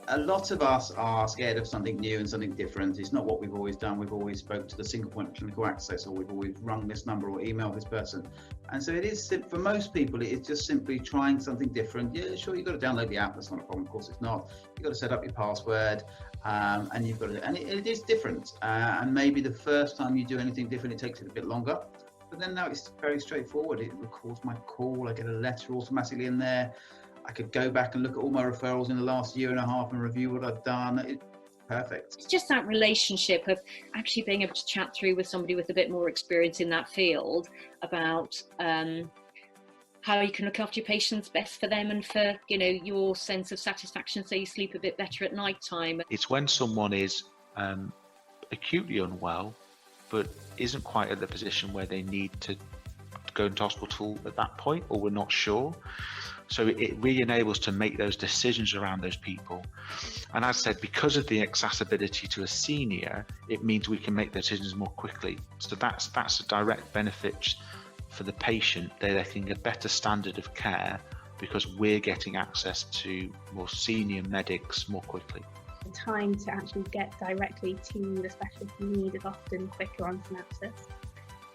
A lot of us are scared of something new and something different. It's not what we've always done. We've always spoke to the single point of clinical access, or we've always rung this number or emailed this person. And so it is, for most people, it is just simply trying something different. Yeah, sure, you've got to download the app. That's not a problem. Of course, it's not. You've got to set up your password, and you've got to, and it is different. And maybe the first time you do anything different, it takes it a bit longer. But then now it's very straightforward. It records my call. I get a letter automatically in there. I could go back and look at all my referrals in the last year and a half and review what I've done. It's perfect. It's just that relationship of actually being able to chat through with somebody with a bit more experience in that field about how you can look after your patients best for them and for, you know, your sense of satisfaction, so you sleep a bit better at night time. It's when someone is acutely unwell, but isn't quite at the position where they need to go into hospital at that point, or we're not sure. So it really enables to make those decisions around those people. And as I said, because of the accessibility to a senior, it means we can make decisions more quickly. So that's a direct benefit for the patient. They're getting a better standard of care because we're getting access to more senior medics more quickly. The time to actually get directly to the specialist you need is often quicker on Cinapsis.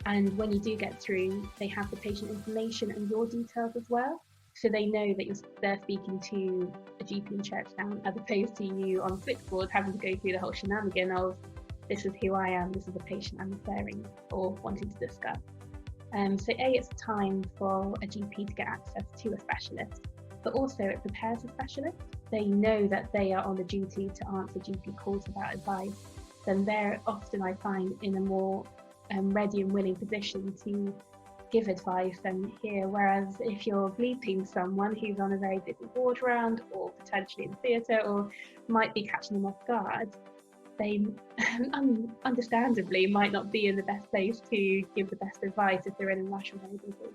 And when you do get through, they have the patient information and your details as well. So they know that they're speaking to a GP in Churchtown, as opposed to you on switchboard having to go through the whole shenanigan of, this is who I am, this is the patient I'm referring or wanting to discuss. So it's time for a GP to get access to a specialist, but also it prepares a specialist. They know that they are on the duty to answer GP calls about advice. Then they're often, I find, in a more ready and willing position to give advice and hear, whereas if you're bleeping someone who's on a very busy ward round or potentially in theatre or might be catching them off guard, they understandably might not be in the best place to give the best advice if they're in a rush or very busy.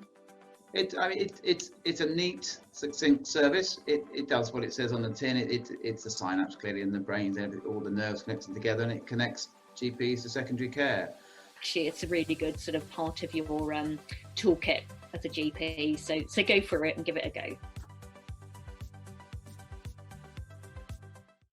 It's a neat, succinct service. It does what it says on the tin. It's a synapse clearly in the brain, all the nerves connecting together, and it connects GPs to secondary care. Actually, it's a really good sort of part of your toolkit as a GP. So go for it and give it a go.